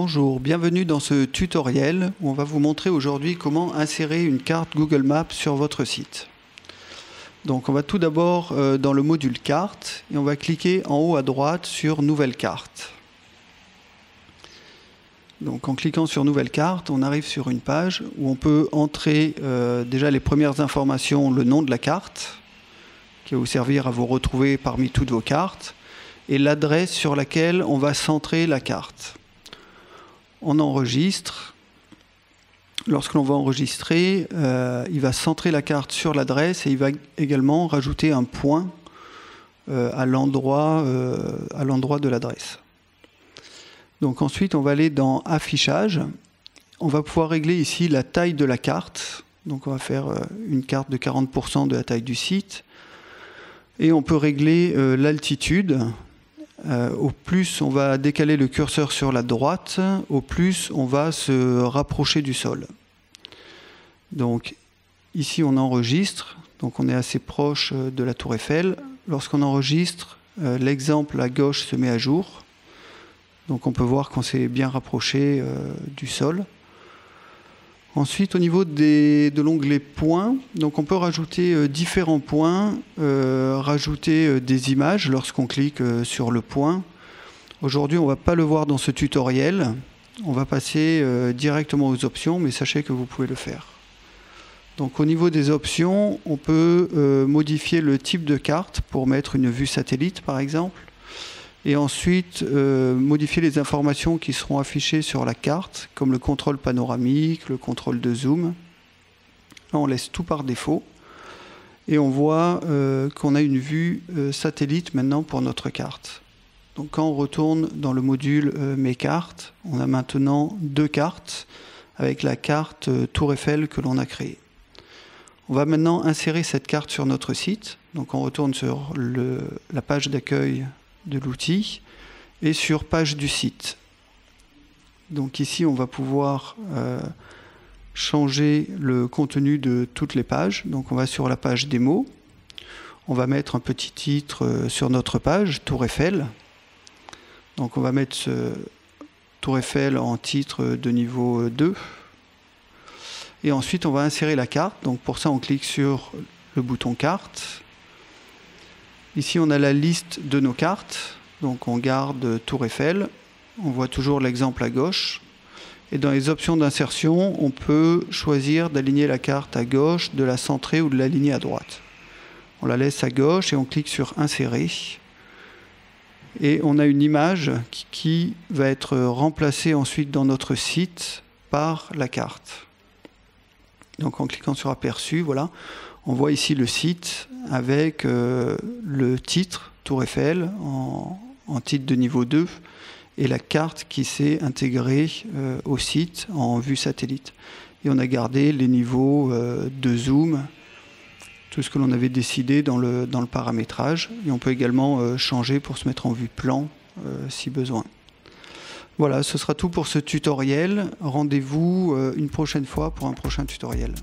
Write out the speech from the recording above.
Bonjour, bienvenue dans ce tutoriel où on va vous montrer aujourd'hui comment insérer une carte Google Maps sur votre site. Donc on va tout d'abord dans le module carte et on va cliquer en haut à droite sur Nouvelle carte. Donc en cliquant sur Nouvelle carte, on arrive sur une page où on peut entrer déjà les premières informations, le nom de la carte, qui va vous servir à vous retrouver parmi toutes vos cartes, et l'adresse sur laquelle on va centrer la carte. On enregistre. Lorsque l'on va enregistrer, il va centrer la carte sur l'adresse et il va également rajouter un point à l'endroit de l'adresse. Donc ensuite, on va aller dans Affichage. On va pouvoir régler ici la taille de la carte. Donc on va faire une carte de 40% de la taille du site. Et on peut régler l'altitude. Au plus on va décaler le curseur sur la droite, au plus on va se rapprocher du sol. Donc ici on enregistre, donc on est assez proche de la tour Eiffel. Lorsqu'on enregistre, l'exemple à gauche se met à jour. Donc on peut voir qu'on s'est bien rapproché du sol. Ensuite, au niveau de l'onglet points, donc on peut rajouter différents points, rajouter des images lorsqu'on clique sur le point. Aujourd'hui, on ne va pas le voir dans ce tutoriel. On va passer directement aux options, mais sachez que vous pouvez le faire. Donc au niveau des options, on peut modifier le type de carte pour mettre une vue satellite, par exemple. Et ensuite modifier les informations qui seront affichées sur la carte, comme le contrôle panoramique, le contrôle de zoom. Là, on laisse tout par défaut. Et on voit qu'on a une vue satellite maintenant pour notre carte. Donc quand on retourne dans le module Mes cartes, on a maintenant deux cartes avec la carte Tour Eiffel que l'on a créée. On va maintenant insérer cette carte sur notre site. Donc on retourne sur la page d'accueil de l'outil et sur page du site. Donc ici on va pouvoir changer le contenu de toutes les pages. Donc on va sur la page démo, on va mettre un petit titre sur notre page Tour Eiffel. Donc on va mettre ce Tour Eiffel en titre de niveau 2 et ensuite on va insérer la carte. Donc pour ça on clique sur le bouton carte. Ici, on a la liste de nos cartes. Donc, on garde Tour Eiffel. On voit toujours l'exemple à gauche. Et dans les options d'insertion, on peut choisir d'aligner la carte à gauche, de la centrer ou de l'aligner à droite. On la laisse à gauche et on clique sur Insérer. Et on a une image qui va être remplacée ensuite dans notre site par la carte. Donc, en cliquant sur Aperçu, voilà. On voit ici le site avec le titre Tour Eiffel en titre de niveau 2 et la carte qui s'est intégrée au site en vue satellite. Et on a gardé les niveaux de zoom, tout ce que l'on avait décidé dans le paramétrage. Et on peut également changer pour se mettre en vue plan si besoin. Voilà, ce sera tout pour ce tutoriel. Rendez-vous une prochaine fois pour un prochain tutoriel.